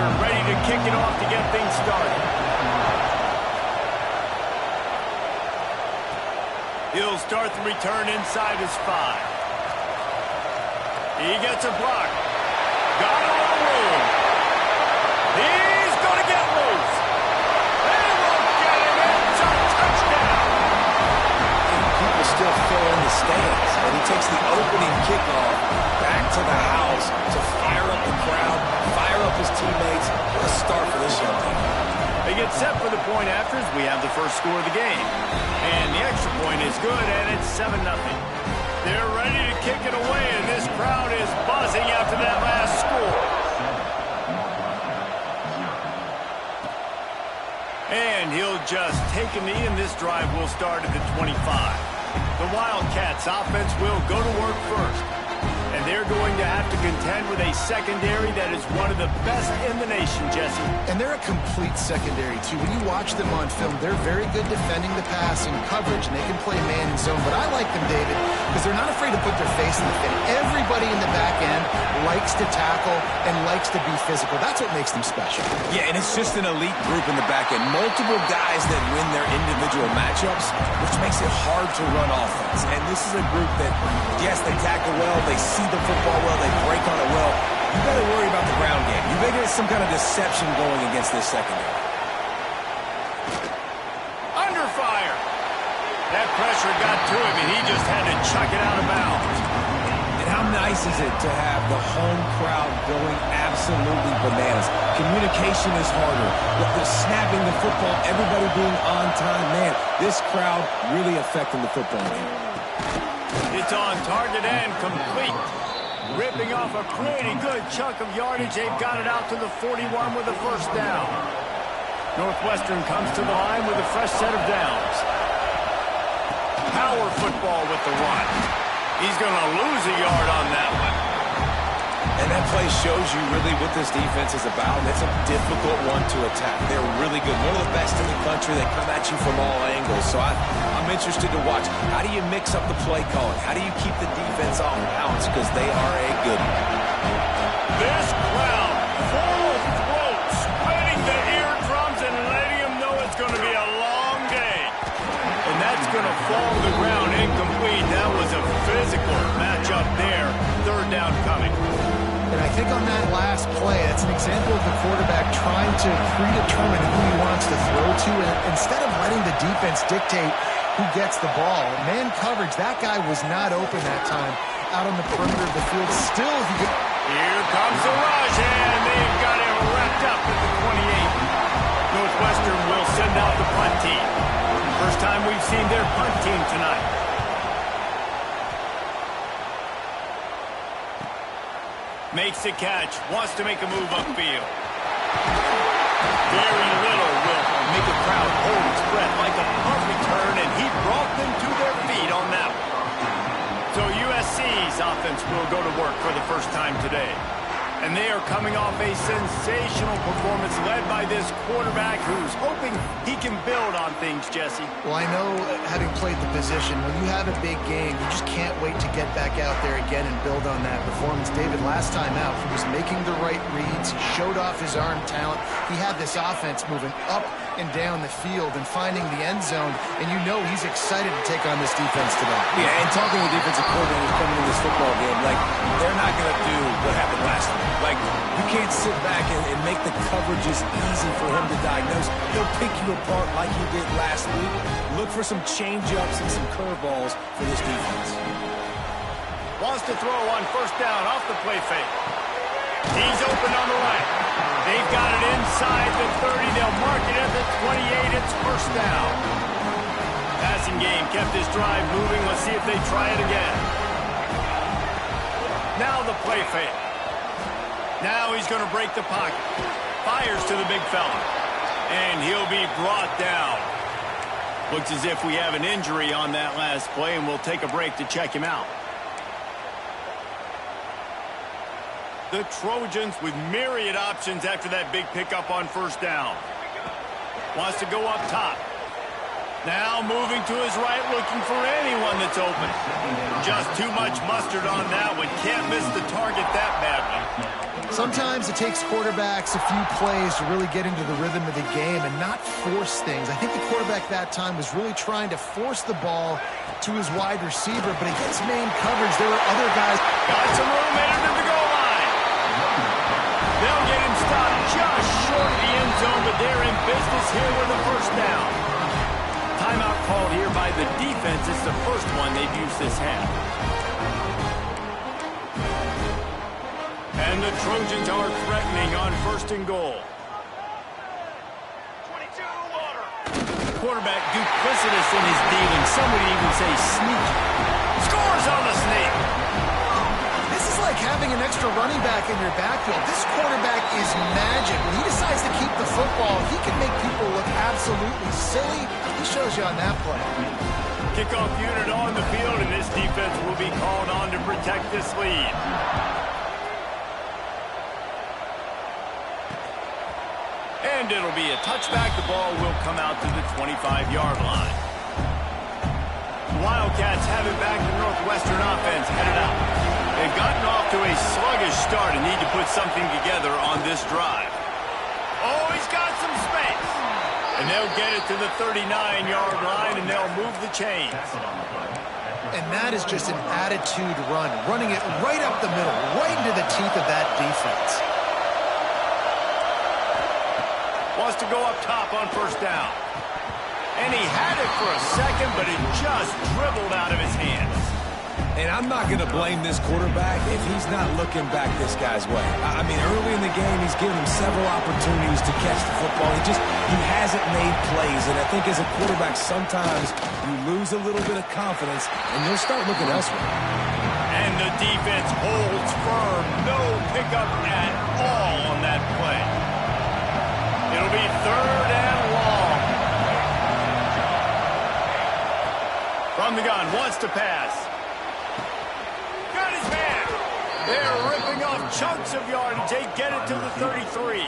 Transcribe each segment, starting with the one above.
Western ready to kick it off to get things started. He'll start the return inside his 5. He gets a block. Got a little room. He's going to get loose. They won't get him. It's a touchdown. People still fill in the stands, and he takes the opening kickoff back to the house to fire up the crowd, fire up his teammates. What a start for this young team. They get set for the point afters. We have the first score of the game. And the extra point is good, and it's 7-0. They're ready to kick it away, and this crowd is buzzing after that last score. And he'll just take a knee, and this drive will start at the 25. The Wildcats offense will go to work first. And they're going to have to contend with a secondary that is one of the best in the nation, Jesse. And they're a complete secondary, too. When you watch them on film, they're very good defending the pass and coverage, and they can play man and zone. But I like them, David, because they're not afraid to put their face in the thing. Everybody in the back end likes to tackle and likes to be physical. That's what makes them special. Yeah, and it's just an elite group in the back end. Multiple guys that win their individual matchups, which makes it hard to run offense. And this is a group that, yes, they tackle well, they see the football well, they break on it well. You got to worry about the ground game. You maybe there's some kind of deception going against this secondary. Under fire. That pressure got to him, and he just had to chuck it out of bounds. And how nice is it to have the home crowd going absolutely bananas? Communication is harder. The snapping the football, everybody being on time. Man, this crowd really affecting the football game. It's on target and complete. Ripping off a pretty good chunk of yardage. They've got it out to the 41 with a first down. Northwestern comes to the line with a fresh set of downs. Power football with the run. He's going to lose a yard on that one. And that play shows you really what this defense is about. And it's a difficult one to attack. They're really good. One of the best in the country. They come at you from all angles. So I'm interested to watch. How do you mix up the play calling? How do you keep the defense off balance? Because they are a good one. This crowd, full of throats, spreading the eardrums and letting them know it's going to be a long day. And that's going to fall to the ground incomplete. That was a physical matchup there. Third down coming. And I think on that last play, that's an example of the quarterback trying to predetermine who he wants to throw to. And instead of letting the defense dictate who gets the ball, man coverage, that guy was not open that time out on the perimeter of the field. Still, he could... Here comes the rush, and they've got him wrapped up at the 28. Northwestern will send out the punt team. First time we've seen their punt team tonight. Makes the catch, wants to make a move upfield. Very little will make a crowd hold its breath like a punt return, and he brought them to their feet on that one. So USC's offense will go to work for the first time today. And they are coming off a sensational performance led by this quarterback who's hoping he can build on things, Jesse. Well, I know, having played the position, when you have a big game, you just can't wait to get back out there again and build on that performance. David, last time out, he was making the right reads. He showed off his arm talent. He had this offense moving up and down the field and finding the end zone, and you know he's excited to take on this defense today. Yeah, and talking with defensive coordinators coming in this football game, like, they're not going to do what happened last week. Like, you can't sit back and make the coverages easy for him to diagnose. He'll pick you apart like he did last week. Look for some change-ups and some curveballs for this defense. Wants to throw on first down off the play fake. He's open on the right. They've got it inside the 30. They'll mark it at the 28. It's first down. Passing game kept this drive moving. Let's see if they try it again. Now the play fake. Now he's going to break the pocket. Fires to the big fella. And he'll be brought down. Looks as if we have an injury on that last play, and we'll take a break to check him out. The Trojans with myriad options after that big pickup on first down. Wants to go up top. Now moving to his right, looking for anyone that's open. Just too much mustard on that one. Can't miss the target that badly. Sometimes it takes quarterbacks a few plays to really get into the rhythm of the game and not force things. I think the quarterback that time was really trying to force the ball to his wide receiver, but against man coverage, there were other guys. Got some room in to the goal line. They'll get him stopped just short of the end zone, but they're in business here with a first down. Timeout called here by the defense. It's the first one they've used this half. And the Trojans are threatening on first and goal. 22 water. Quarterback duplicitous in his dealing. Some would even say sneaky. Scores on the sneak. This is like having an extra running back in your backfield. This quarterback is magic. When he decides to keep the football, he can make people look absolutely silly. He shows you on that play. Kickoff unit on the field, and this defense will be called on to protect this lead. And it'll be a touchback. The ball will come out to the 25-yard line. Wildcats have it back. The Northwestern offense headed out. They've gotten off to a sluggish start and need to put something together on this drive. Oh, he's got some space. And they'll get it to the 39-yard line, and they'll move the chains. And that is just an attitude run, running it right up the middle, right into the teeth of that defense. Wants to go up top on first down. And he had it for a second, but it just dribbled out of his hands. And I'm not going to blame this quarterback if he's not looking back this guy's way. I mean, early in the game, he's given him several opportunities to catch the football. He hasn't made plays. And I think as a quarterback, sometimes you lose a little bit of confidence, and you'll start looking elsewhere. And the defense holds firm. No pickup at all on that play. It'll be third and long. From the gun, wants to pass. Got his man. They're ripping off chunks of yardage. They get it to the 33.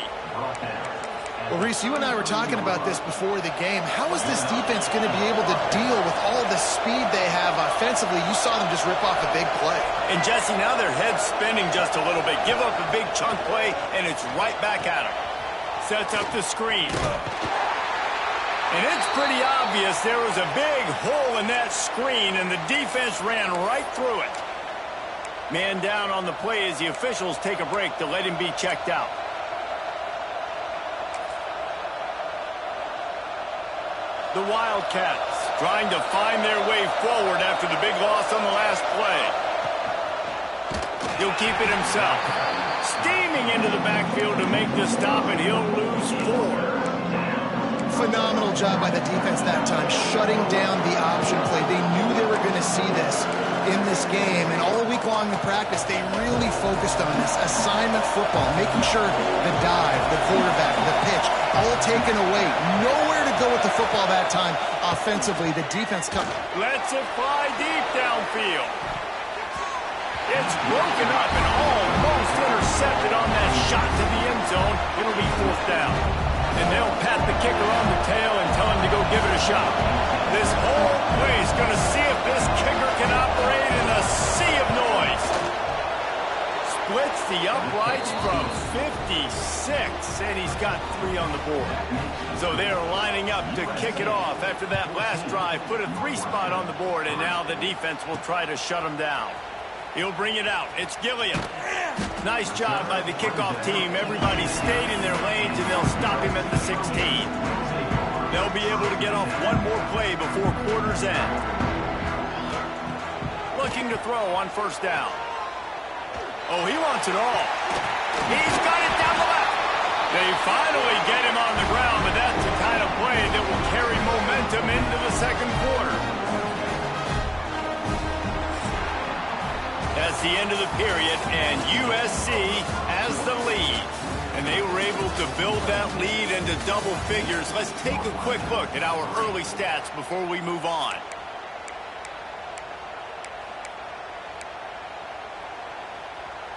Well, Reese, you and I were talking about this before the game. How is this defense going to be able to deal with all the speed they have offensively? You saw them just rip off a big play. And, Jesse, now their head's spinning just a little bit. Give up a big chunk play, and it's right back at them. Sets up the screen. And it's pretty obvious there was a big hole in that screen, and the defense ran right through it. Man down on the play as the officials take a break to let him be checked out. The Wildcats trying to find their way forward after the big loss on the last play. He'll keep it himself. Steaming into the backfield to make the stop, and he'll lose 4. Phenomenal job by the defense that time, shutting down the option play. They knew they were going to see this in this game, and all week long in practice, they really focused on this assignment football, making sure the dive, the quarterback, the pitch, all taken away. Nowhere to go with the football that time offensively. The defense comes. Lets it fly deep downfield. It's broken up and almost intercepted on that shot to the end zone. It'll be fourth down. And they'll pat the kicker on the tail and tell him to go give it a shot. This whole play's going to see if this kicker can operate in a sea of noise. Splits the uprights from 56, and he's got 3 on the board. So they're lining up to kick it off after that last drive. Put a 3 spot on the board, and now the defense will try to shut him down. He'll bring it out. It's Gilliam. Nice job by the kickoff team. Everybody stayed in their lanes, and they'll stop him at the 16. They'll be able to get off one more play before quarter's end. Looking to throw on first down. Oh, he wants it all. He's got it down the left. They finally get him on the ground, but that's the kind of play that will carry momentum into the second quarter. That's the end of the period, and USC has the lead. And they were able to build that lead into double figures. Let's take a quick look at our early stats before we move on.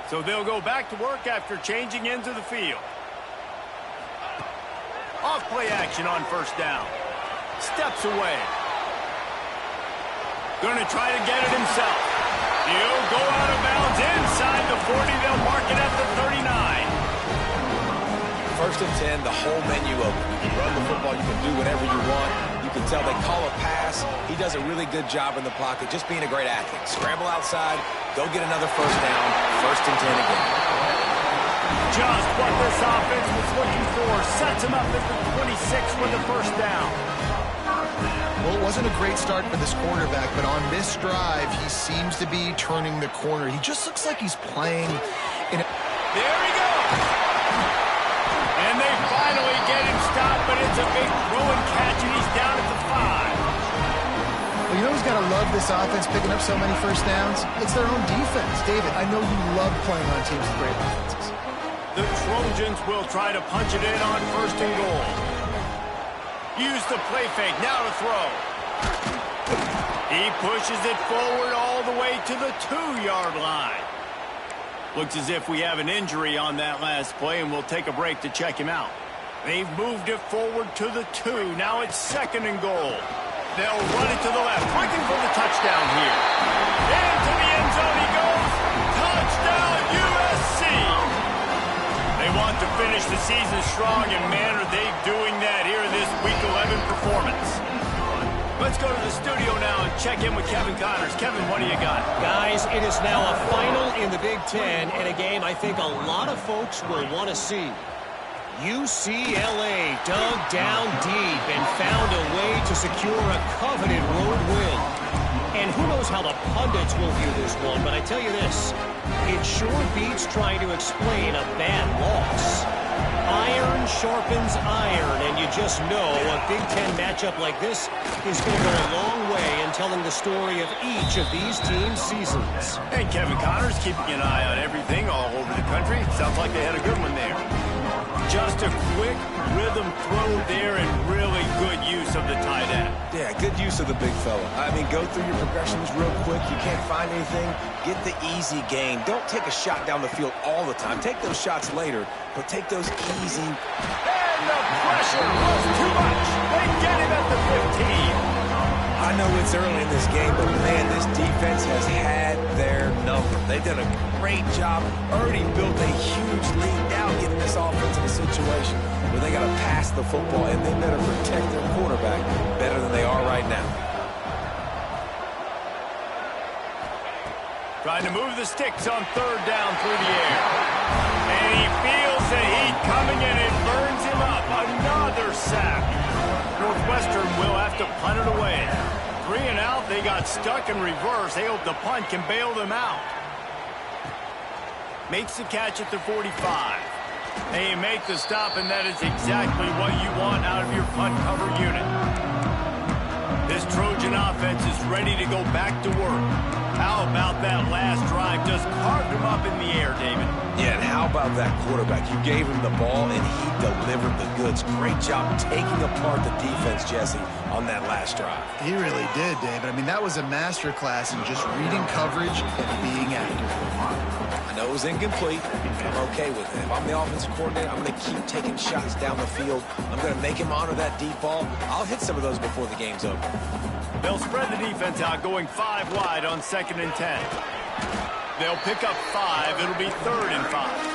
So they'll go back to work after changing into the field. Off play action on first down. Steps away. Going to try to get it himself. He'll go out of bounds inside the 40. They'll mark it at the 39. First and 10, the whole menu open. You can run the football, you can do whatever you want. You can tell they call a pass. He does a really good job in the pocket, just being a great athlete. Scramble outside, go get another first down, first and 10 again. Just what this offense was looking for. Sets him up at the 26 with the first down. Well, it wasn't a great start for this quarterback, but on this drive, he seems to be turning the corner. He just looks like he's playing in a... There he goes! And they finally get him stopped, but it's a big throw and catch, and he's down at the 5. Well, you know who's got to love this offense picking up so many first downs? It's their own defense. David, I know you love playing on teams with great offenses. The Trojans will try to punch it in on first and goal. Use the play fake, now to throw. He pushes it forward all the way to the 2-yard line. Looks as if we have an injury on that last play, and we'll take a break to check him out. They've moved it forward to the 2. Now it's second and goal. They'll run it to the left, looking for the touchdown here. Into the end zone he goes. Touchdown, USC! They want to finish the season strong, and man, are they doing that here in this Week 11 performance. Let's go to the studio now and check in with Kevin Connors. Kevin, what do you got? Guys, it is now a final in the Big Ten, and a game I think a lot of folks will want to see. UCLA dug down deep and found a way to secure a coveted road win. And who knows how the pundits will view this one, but I tell you this, it sure beats trying to explain a bad loss. Iron sharpens iron, and you just know a Big Ten matchup like this is going to go a long way in telling the story of each of these teams' seasons. Hey, Kevin Connors keeping an eye on everything all over the country. Sounds like they had a good one there. Just a quick rhythm throw there and really good use of the tight end. Yeah, good use of the big fella. I mean, go through your progressions real quick. You can't find anything. Get the easy gain. Don't take a shot down the field all the time. Take those shots later, but take those easy. And the pressure was too much. They get him at the 15. I know it's early in this game, but man, this defense has had their number. They've done a great job. Already built a huge lead. Now getting this offense in a situation where they got to pass the football, and they better protect their quarterback better than they are right now. Trying to move the sticks on third down through the air. And he feels the heat coming, and it burns him up. Another sack. Northwestern will have to punt it away. 3 and out, they got stuck in reverse. They hope the punt can bail them out. Makes the catch at the 45. They make the stop, and that is exactly what you want out of your punt cover unit. This Trojan offense is ready to go back to work. How about that last drive? Just carved him up in the air, David. Yeah, and how about that quarterback? You gave him the ball, and he delivered the goods. Great job taking apart the defense, Jesse, on that last drive. He really did, David. I mean, that was a masterclass in just reading coverage and being accurate. I know it was incomplete. I'm okay with it. If I'm the offensive coordinator, I'm going to keep taking shots down the field. I'm going to make him honor that deep ball. I'll hit some of those before the game's over. They'll spread the defense out, going 5 wide on 2nd and 10. They'll pick up 5. It'll be 3rd and 5.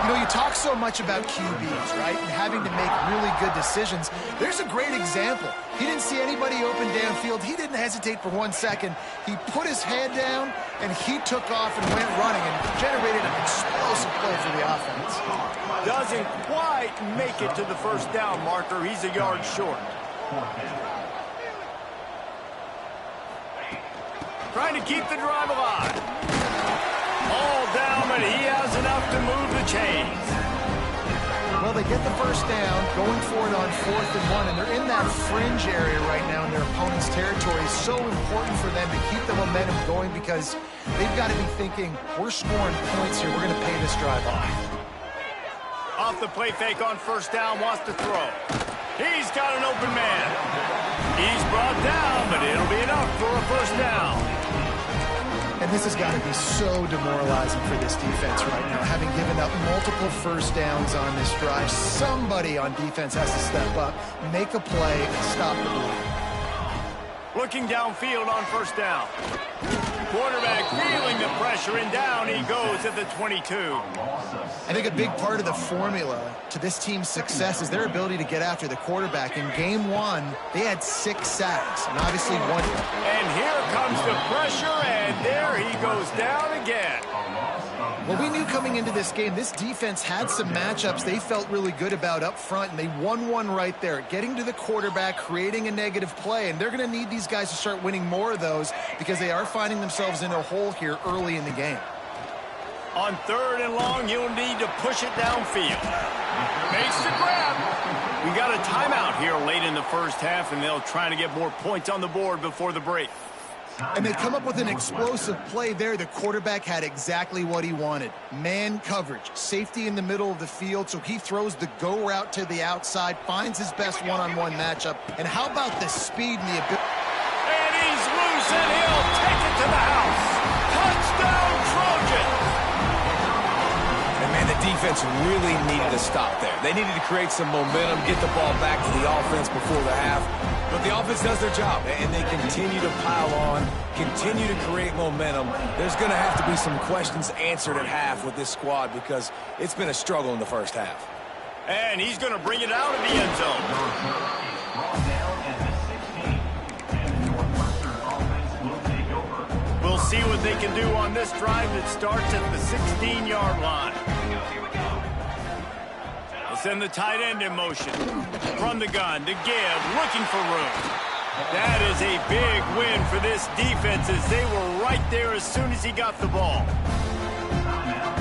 You know, you talk so much about QBs, right, and having to make really good decisions. There's a great example. He didn't see anybody open downfield. He didn't hesitate for 1 second. He put his head down, and he took off and went running and generated an explosive play for the offense. Doesn't quite make it to the first down marker. He's a yard short. Trying to keep the drive alive. All down, but he has enough to move the chains. Well, they get the first down, going for it on 4th and 1, and they're in that fringe area right now in their opponent's territory. It's so important for them to keep the momentum going because they've got to be thinking, we're scoring points here. We're going to pay this drive off. Off the play fake on first down, wants to throw. He's got an open man. He's brought down, but it'll be enough for a first down. And this has got to be so demoralizing for this defense right now. Having given up multiple first downs on this drive, somebody on defense has to step up, make a play, and stop the bleed. Looking downfield on first down. Quarterback feeling the pressure, and down he goes at the 22. I think a big part of the formula to this team's success is their ability to get after the quarterback. In game one, they had 6 sacks, and obviously one. And here comes the pressure, and there he goes down again. Well, we knew coming into this game, this defense had some matchups they felt really good about up front, and they won one right there, getting to the quarterback, creating a negative play, and they're going to need these guys to start winning more of those because they are finding themselves in a hole here early in the game. On 3rd and long, you'll need to push it downfield. Makes the grab. We got a timeout here late in the first half, and they'll try to get more points on the board before the break. And they come up with an explosive play there. The quarterback had exactly what he wanted. Man coverage, safety in the middle of the field, so he throws the go route to the outside, finds his best one-on-one matchup. And how about the speed and the ability? And he's loose, and he'll take it to the house. Touchdown, Trojans! And man, the defense really needed to stop there. They needed to create some momentum, get the ball back to the offense before the half. But the offense does their job, and they continue to pile on, continue to create momentum. There's going to have to be some questions answered at half with this squad because it's been a struggle in the first half. And he's going to bring it out of the end zone. We'll see what they can do on this drive that starts at the 16-yard line. Send the tight end in motion. From the gun to give, looking for room. That is a big win for this defense as they were right there as soon as he got the ball.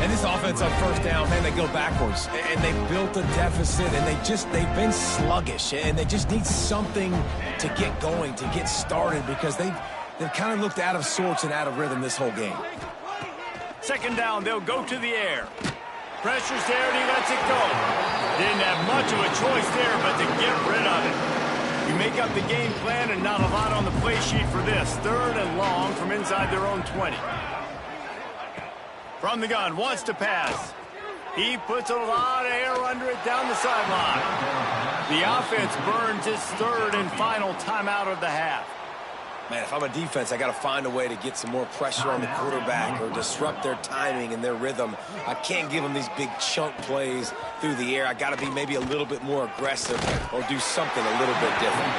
And this offense on first down, man, they go backwards. And they built a deficit, and they've been sluggish. And they just need something to get going, to get started, because they've kind of looked out of sorts and out of rhythm this whole game. 2nd down, they'll go to the air. Pressure's there, and he lets it go. Didn't have much of a choice there, but to get rid of it. You make up the game plan, and not a lot on the play sheet for this. 3rd and long from inside their own 20. From the gun, wants to pass. He puts a lot of air under it down the sideline. The offense burns his 3rd and final timeout of the half. Man, if I'm a defense, I got to find a way to get some more pressure on the quarterback or disrupt their timing and their rhythm. I can't give them these big chunk plays through the air. I got to be maybe a little bit more aggressive or do something a little bit different.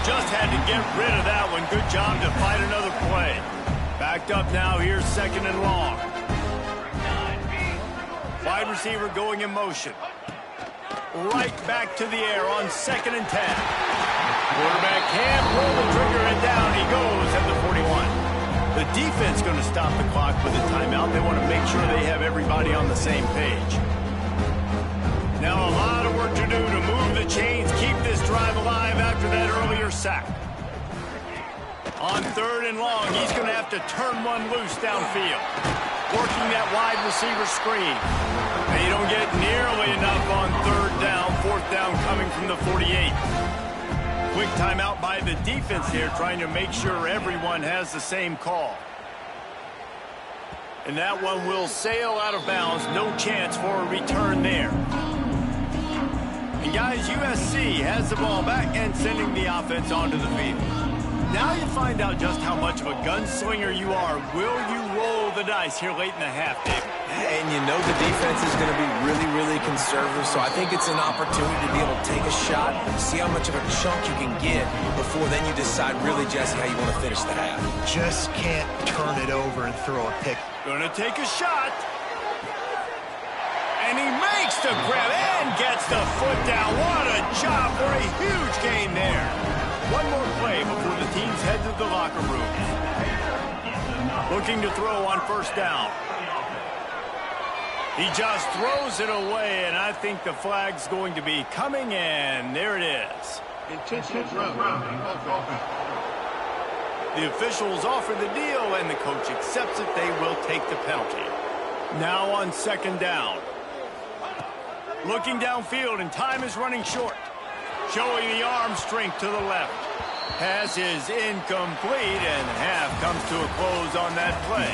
Just had to get rid of that one. Good job to fight another play. Backed up now. Here's 2nd and long. Wide receiver going in motion. Right back to the air on 2nd and 10. Quarterback can't pull the trigger, and down he goes at the 41. The defense going to stop the clock with a timeout. They want to make sure they have everybody on the same page. Now a lot of work to do to move the chains, keep this drive alive after that earlier sack. On 3rd and long, he's going to have to turn one loose downfield. Working that wide receiver screen. They don't get nearly enough on 3rd down, 4th down coming from the 48. Quick timeout by the defense here, trying to make sure everyone has the same call. And that one will sail out of bounds. No chance for a return there. And guys, USC has the ball back and sending the offense onto the field. Now you find out just how much of a gunslinger you are. Will you roll the dice here late in the half, David? And you know the defense is going to be really, really conservative, so I think it's an opportunity to be able to take a shot, see how much of a chunk you can get before then you decide really, Jesse, how you want to finish the half. Just can't turn it over and throw a pick. Gonna take a shot. And he makes the grab and gets the foot down. What a job for a huge gain there. One more play before the teams head to the locker room. Looking to throw on 1st down. He just throws it away, and I think the flag's going to be coming in. There it is. Intentional throw. The officials offer the deal, and the coach accepts it. They will take the penalty. Now on 2nd down. Looking downfield, and time is running short. Showing the arm strength to the left. Pass is incomplete, and half comes to a close on that play.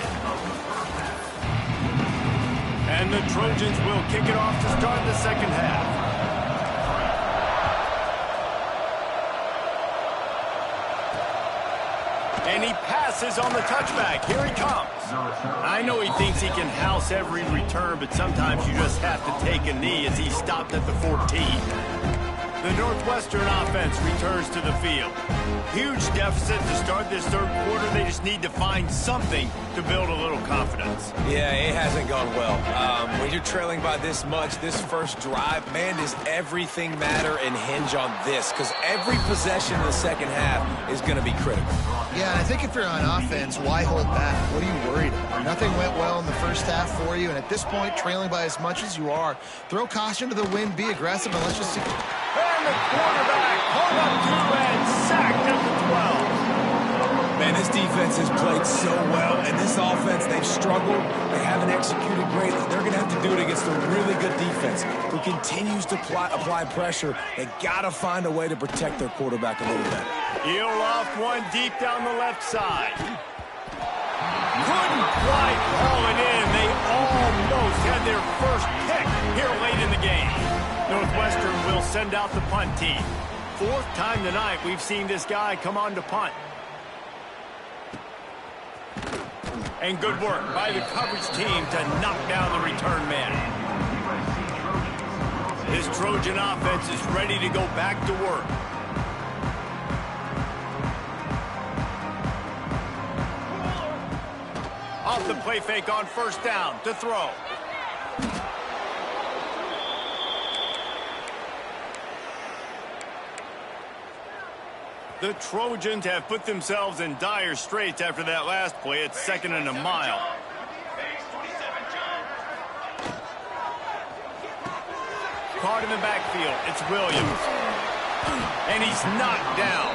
And the Trojans will kick it off to start the 2nd half. And he passes on the touchback. Here he comes. I know he thinks he can house every return, but sometimes you just have to take a knee as he stopped at the 14. The Northwestern offense returns to the field. Huge deficit to start this third quarter. They just need to find something to build a little confidence. Yeah, it hasn't gone well. When you're trailing by this much, this first drive, man, does everything matter and hinge on this? Because every possession in the second half is going to be critical. Yeah, and I think if you're on offense, why hold back? What are you worried about? Nothing went well in the first half for you, and at this point, trailing by as much as you are, throw caution to the wind, be aggressive, and let's just see. And the quarterback pulled up to and sacked at the 12. Man, this defense has played so well, and this offense, they've struggled. They haven't executed greatly. They're going to have to do it against a really good defense who continues to apply pressure. They got to find a way to protect their quarterback a little better. He'll loft one deep down the left side. Couldn't quite haul it in. They almost had their first pick here late in the game. Northwestern will send out the punt team. Fourth time tonight we've seen this guy come on to punt. And good work by the coverage team to knock down the return man. This Trojan offense is ready to go back to work. Off the play fake on first down to throw. The Trojans have put themselves in dire straits after that last play. It's 2nd and a mile. Caught in the backfield. It's Williams. And he's knocked down.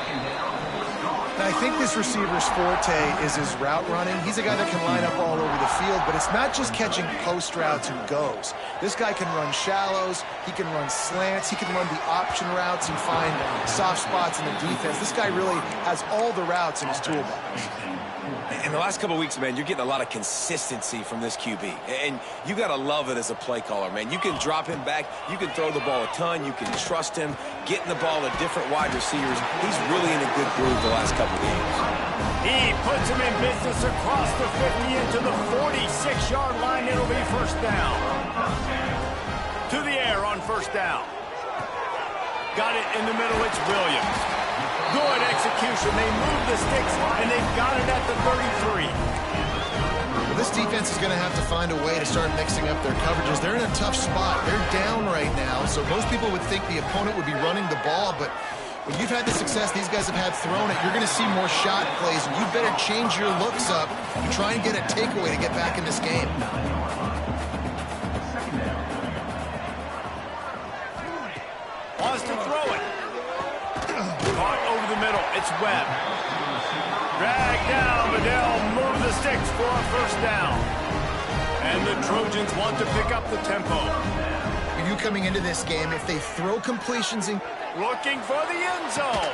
I think this receiver's forte is his route running. He's a guy that can line up all over the field, but it's not just catching post routes and goes. This guy can run shallows, he can run slants, he can run the option routes and find soft spots in the defense. This guy really has all the routes in his toolbox. In the last couple of weeks, man, you're getting a lot of consistency from this QB. And you got to love it as a play caller, man. You can drop him back. You can throw the ball a ton. You can trust him, getting the ball to different wide receivers. He's really in a good groove the last couple of games. He puts him in business across the 50 into the 46-yard line. It'll be first down. To the air on first down. Got it in the middle. It's Williams. Good execution. They move the sticks, and they've got it at the 33. Well, this defense is going to have to find a way to start mixing up their coverages. They're in a tough spot. They're down right now, so most people would think the opponent would be running the ball, but when you've had the success these guys have had throwing it, you're going to see more shot plays, and you better change your looks up and try and get a takeaway to get back in this game. Wants to throw it. Caught over the middle. It's Webb. Dragged down, but they'll move the sticks for a first down. And the Trojans want to pick up the tempo. You coming into this game, if they throw completions in... Looking for the end zone.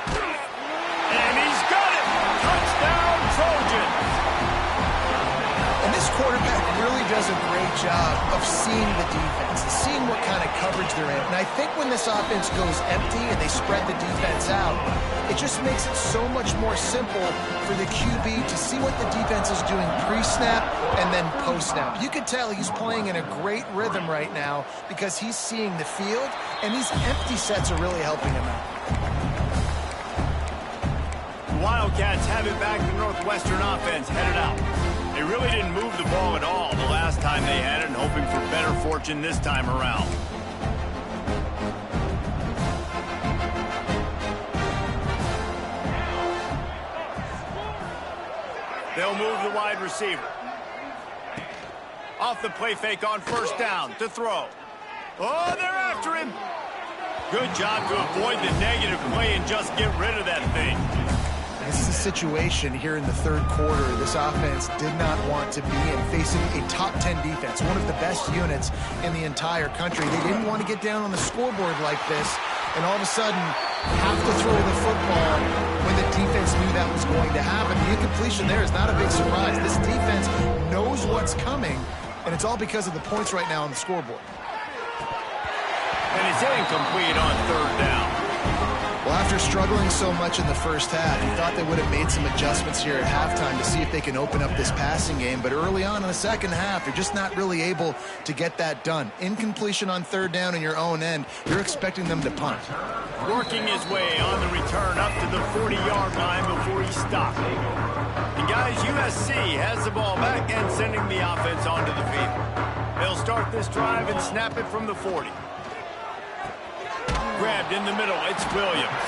And he's got it. Touchdown, Trojans. And this quarterback really does a great job of seeing the defense, seeing what kind of coverage they're in. And I think when this offense goes empty and they spread the defense out, it just makes it so much more simple for the QB to see what the defense is doing pre-snap and then post-snap. You could tell he's playing in a great rhythm right now because he's seeing the field, and these empty sets are really helping him out. The Wildcats have it back. The Northwestern offense headed out. They really didn't move the ball at all the last time they had it, and hoping for better fortune this time around. They'll move the wide receiver. Off the play fake on first down to throw. Oh, they're after him. Good job to avoid the negative play and just get rid of that thing. This is a situation here in the third quarter this offense did not want to be in, facing a top 10 defense, one of the best units in the entire country. They didn't want to get down on the scoreboard like this and all of a sudden have to throw the football when the defense knew that was going to happen. The incompletion there is not a big surprise. This defense knows what's coming, and it's all because of the points right now on the scoreboard. And it's incomplete on third down. Well, after struggling so much in the first half, you thought they would have made some adjustments here at halftime to see if they can open up this passing game. But early on in the second half, you're just not really able to get that done. Incompletion on third down in your own end, you're expecting them to punt. Working his way on the return up to the 40-yard line before he stopped. And guys, USC has the ball back and sending the offense onto the field. They'll start this drive and snap it from the 40. Grabbed in the middle, it's Williams.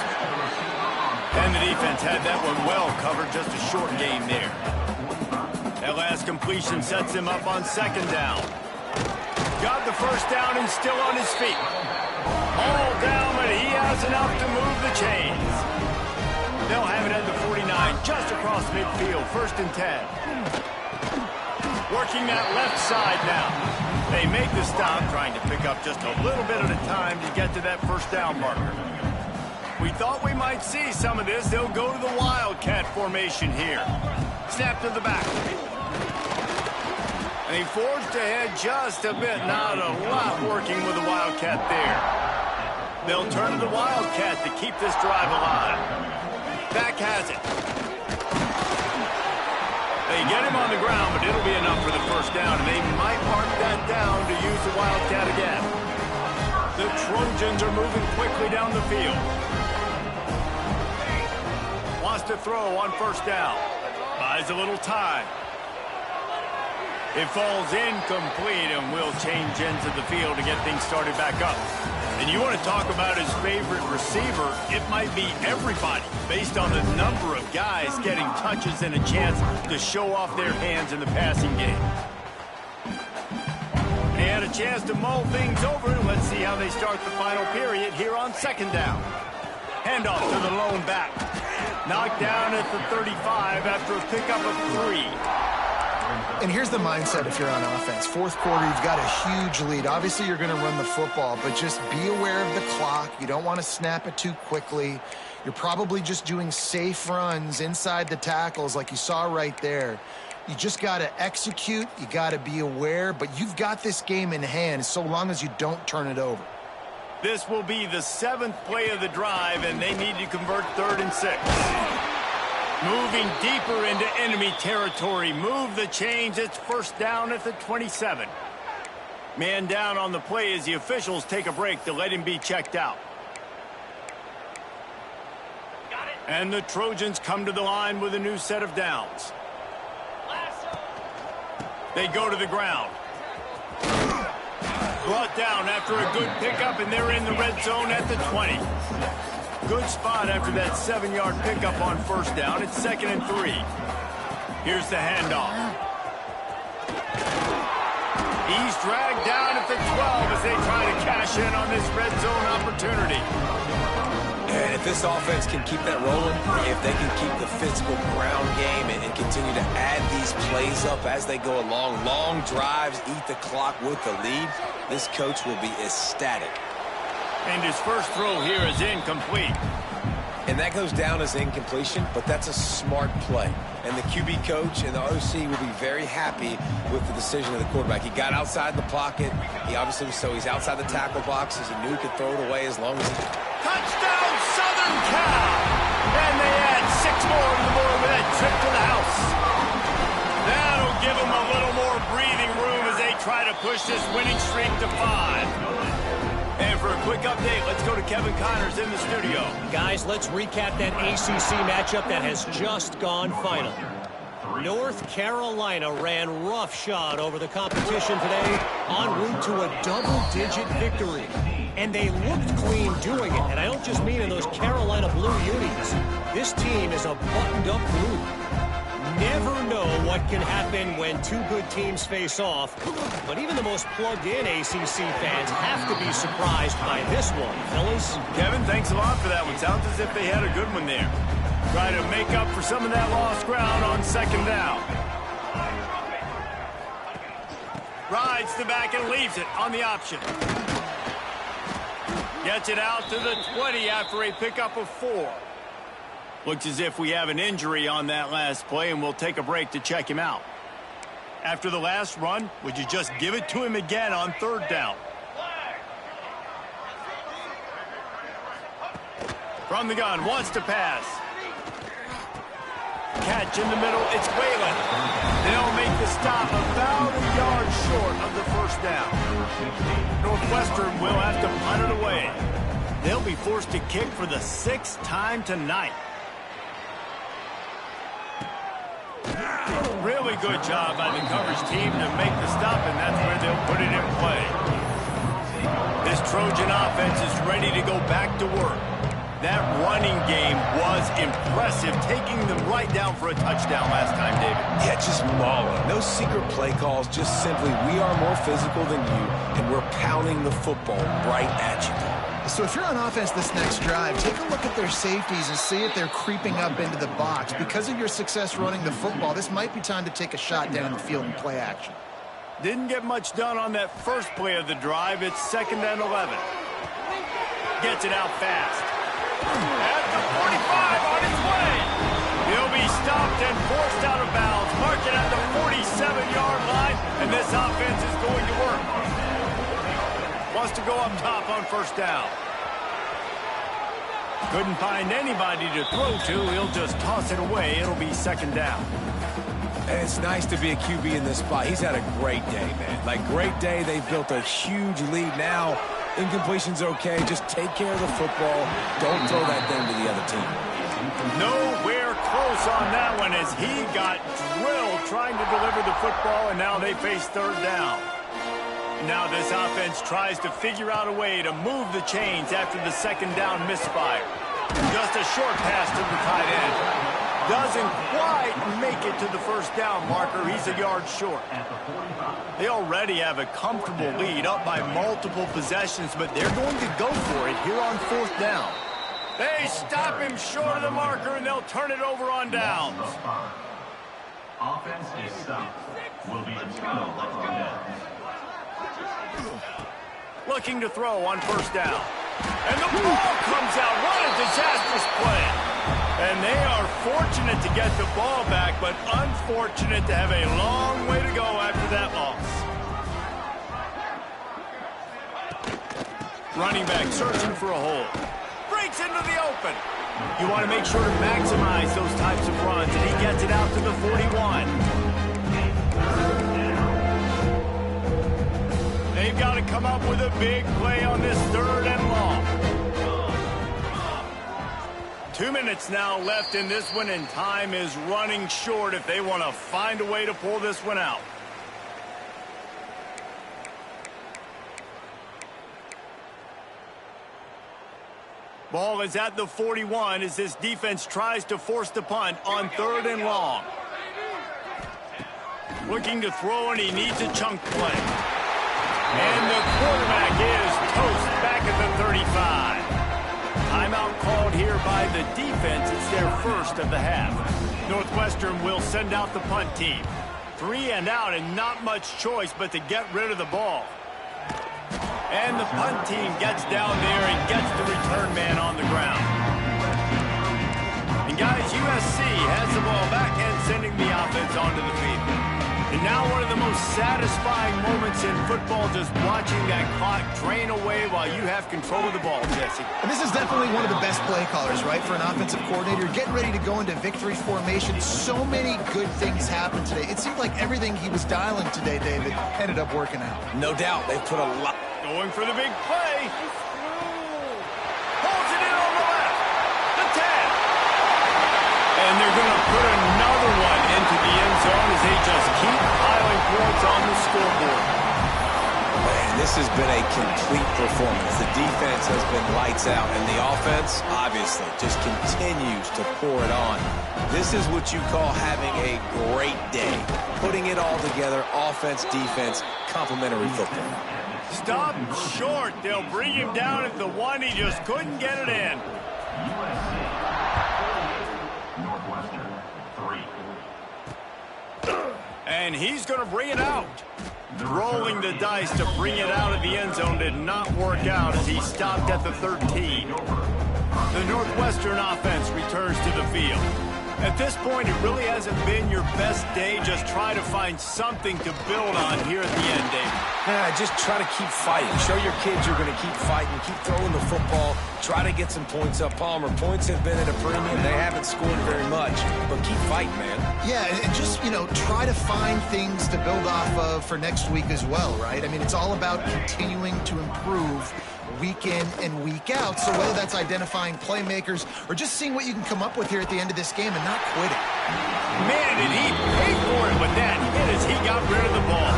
And the defense had that one well covered, just a short game there. That last completion sets him up on second down. Got the first down and still on his feet. All down, but he has enough to move the chains. They'll have it at the 49, just across midfield, 1st and 10. Working that left side now. They make the stop, trying to pick up just a little bit at a time to get to that first down marker. We thought we might see some of this. They'll go to the Wildcat formation here. Snap to the back. And he forged ahead just a bit. Not a lot working with the Wildcat there. They'll turn to the Wildcat to keep this drive alive. Back has it. They get him on the ground, but it'll be enough for the first down, and they might mark that down to use the Wildcat again. The Trojans are moving quickly down the field. Wants to throw on first down. Buys a little time. It falls incomplete, and will change ends of the field to get things started back up. And you want to talk about his favorite receiver, it might be everybody, based on the number of guys getting touches and a chance to show off their hands in the passing game. They had a chance to mull things over, and let's see how they start the final period here on second down. Handoff to the lone back. Knocked down at the 35 after a pickup of 3. And here's the mindset if you're on offense. Fourth quarter, you've got a huge lead. Obviously, you're going to run the football, but just be aware of the clock. You don't want to snap it too quickly. You're probably just doing safe runs inside the tackles like you saw right there. You just got to execute. You got to be aware, but you've got this game in hand so long as you don't turn it over. This will be the 7th play of the drive, and they need to convert 3rd and 6. Moving deeper into enemy territory. Move the chains. It's first down at the 27. Man down on the play as the officials take a break to let him be checked out. And the Trojans come to the line with a new set of downs. They go to the ground. Brought down after a good pickup, and they're in the red zone at the 20. Good spot after that 7-yard pickup on first down. It's 2nd and 3. Here's the handoff. He's dragged down at the 12 as they try to cash in on this red zone opportunity. And if this offense can keep that rolling, if they can keep the physical ground game and continue to add these plays up as they go along, long drives, eat the clock with the lead, this coach will be ecstatic. And his first throw here is incomplete. And that goes down as incompletion, but that's a smart play. And the QB coach and the OC will be very happy with the decision of the quarterback. He got outside the pocket. He obviously was so he's outside the tackle boxes. He knew he could throw it away as long as he... Touchdown, Southern Cal! And they add 6 more to the board with that trip to the house. That'll give them a little more breathing room as they try to push this winning streak to 5. And for a quick update, let's go to Kevin Connors in the studio. Guys, let's recap that ACC matchup that has just gone final. North Carolina ran roughshod over the competition today, en route to a double-digit victory. And they looked clean doing it, and I don't just mean in those Carolina blue unis. This team is a buttoned-up group. Never know what can happen when 2 good teams face off, but even the most plugged-in ACC fans have to be surprised by this one, fellas. Kevin, thanks a lot for that one. Sounds as if they had a good one there. Trying to make up for some of that lost ground on second down. Rides the back and leaves it on the option. Gets it out to the 20 after a pickup of 4. Looks as if we have an injury on that last play, and we'll take a break to check him out. After the last run, would you just give it to him again on third down? From the gun, wants to pass. Catch in the middle, it's Whalen. They'll make the stop about a yard short of the first down. Northwestern will have to punt it away. They'll be forced to kick for the 6th time tonight. Really good job by the coverage team to make the stop, and that's where they'll put it in play. This Trojan offense is ready to go back to work. That running game was impressive, taking them right down for a touchdown last time, David. Yeah, just mauling. No secret play calls, just simply we are more physical than you, and we're pounding the football right at you. So if you're on offense this next drive, take a look at their safeties and see if they're creeping up into the box. Because of your success running the football, this might be time to take a shot down the field and play action. Didn't get much done on that first play of the drive. It's 2nd and 11. Gets it out fast. At the 45 on his way. He'll be stopped and forced out of bounds. Mark it at the 47-yard line, and this offense is going to work. Wants to go up top on first down. Couldn't find anybody to throw to. He'll just toss it away. It'll be 2nd down. And it's nice to be a QB in this spot. He's had a great day, man. Like, great day. They've built a huge lead now. Incompletion's okay. Just take care of the football. Don't throw that thing to the other team. Nowhere close on that one as he got drilled trying to deliver the football, and now they face 3rd down. Now this offense tries to figure out a way to move the chains after the 2nd down misfire. Just a short pass to the tight end. Doesn't quite make it to the first down marker. He's a yard short. They already have a comfortable lead up by multiple possessions, but they're going to go for it here on 4th down. They stop him short of the marker, and they'll turn it over on downs. Offense is stopped. Will be in skill on downs. Looking to throw on first down. And the ball comes out. What a disastrous play. And they are fortunate to get the ball back, but unfortunate to have a long way to go after that loss. Running back searching for a hole. Breaks into the open. You want to make sure to maximize those types of runs, and he gets it out to the 41. They've got to come up with a big play on this 3rd and long. 2 minutes now left in this one, and time is running short if they want to find a way to pull this one out. Ball is at the 41 as this defense tries to force the punt on 3rd and long. Looking to throw, and he needs a chunk play. And the quarterback is toast back at the 35. Timeout called here by the defense. It's their first of the half. Northwestern will send out the punt team. 3 and out, and not much choice but to get rid of the ball. And the punt team gets down there and gets the return man on the ground. And guys, USC has the ball back and sending the offense onto the field. And now one of the most satisfying moments in football, just watching that clock drain away while you have control of the ball, Jesse. And this is definitely one of the best play callers, right, for an offensive coordinator. Getting ready to go into victory formation. So many good things happened today. It seemed like everything he was dialing today, David, ended up working out. No doubt. They put a lot. Going for the big play. Holds it in on the left. The 10. And they're going to put another one into the end zone as they just keep piling points on the scoreboard. Man, this has been a complete performance. The defense has been lights out, and the offense, obviously, just continues to pour it on. This is what you call having a great day. Putting it all together, offense, defense, complementary football. Stop short. They'll bring him down at the 1. He just couldn't get it in. Northwestern 3. And he's going to bring it out. Rolling the dice to bring it out of the end zone did not work out as he stopped at the 13. The Northwestern offense returns to the field. At this point, it really hasn't been your best day. Just try to find something to build on here at the end, David. Yeah, just try to keep fighting. Show your kids you're going to keep fighting. Keep throwing the football. Try to get some points up. Palmer, points have been at a premium. They haven't scored very much, but keep fighting, man. Yeah, and just, try to find things to build off of for next week as well, right? I mean, it's all about continuing to improve week in and week out. So whether that's identifying playmakers or just seeing what you can come up with here at the end of this game and not quitting. Man, did he pay for it with that hit as he got rid of the ball.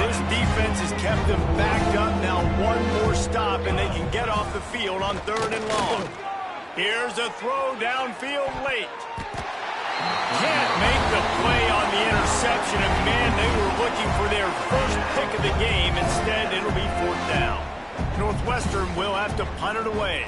This defense has kept them backed up. Now one more stop and they can get off the field on 3rd and long. Here's a throw downfield late. Can't make the play on the interception, and man, they were looking for their first pick of the game. Instead, it'll be 4th down. Northwestern will have to punt it away.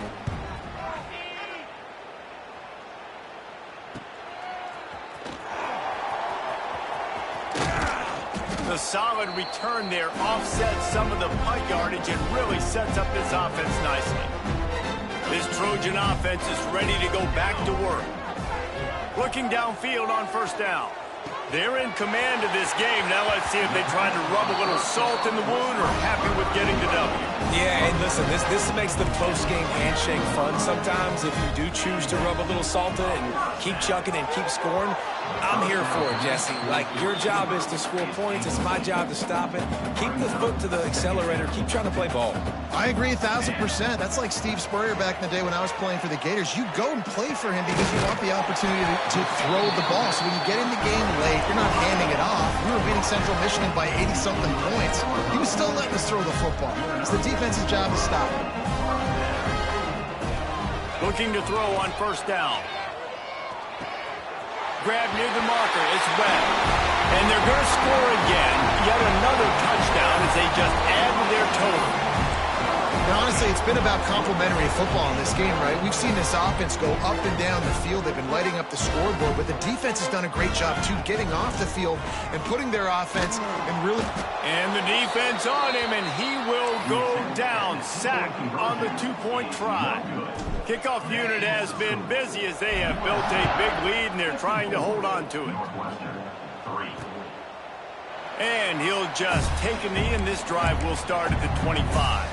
The solid return there offsets some of the punt yardage and really sets up this offense nicely. This Trojan offense is ready to go back to work. Looking downfield on 1st down. They're in command of this game. Now let's see if they try to rub a little salt in the wound or happy with getting the W. Yeah, and listen, this makes the post-game handshake fun sometimes. If you do choose to rub a little salt in it and keep chucking and keep scoring, I'm here for it, Jesse. Like, your job is to score points. It's my job to stop it. Keep the foot to the accelerator. Keep trying to play ball. I agree 1,000%. That's like Steve Spurrier back in the day when I was playing for the Gators. You go and play for him because you want the opportunity to throw the ball. So when you get in the game late, you're not handing it off. We were beating Central Michigan by 80-something points. He was still letting us throw the football. It's the defense's job to stop it. Looking to throw on 1st down. Grab near the marker. It's Webb. And they're going to score again. Yet another touchdown as they just add to their total. And honestly, it's been about complementary football in this game, right? We've seen this offense go up and down the field. They've been lighting up the scoreboard, but the defense has done a great job, too, getting off the field and putting their offense and really... And the defense on him, and he will go down. Sack on the 2-point try. Kickoff unit has been busy as they have built a big lead, and they're trying to hold on to it. And he'll just take a knee, and this drive will start at the 25.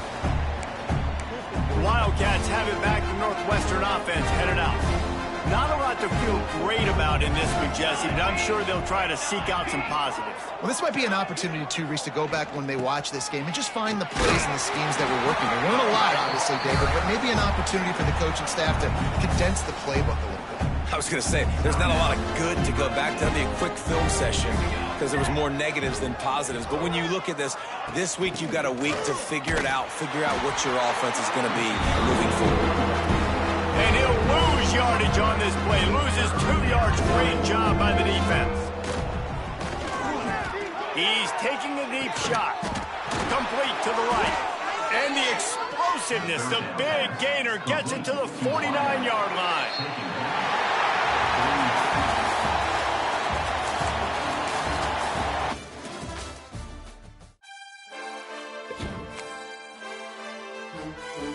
The Wildcats have it back. The Northwestern offense headed out. Not a lot to feel great about in this one, Jesse, but I'm sure they'll try to seek out some positives. Well, this might be an opportunity, too, Reese, to go back when they watch this game and just find the plays and the schemes that were working. There weren't a lot, obviously, David, but maybe an opportunity for the coaching staff to condense the playbook a little bit. I was going to say, there's not a lot of good to go back to. That'd be a quick film session because there was more negatives than positives. But when you look at this week you've got a week to figure it out, figure out what your offense is going to be moving forward. And he'll lose yardage on this play. Loses 2 yards. Great job by the defense. He's taking a deep shot. Complete to the right. And the explosiveness, the big gainer, gets it to the 49-yard line.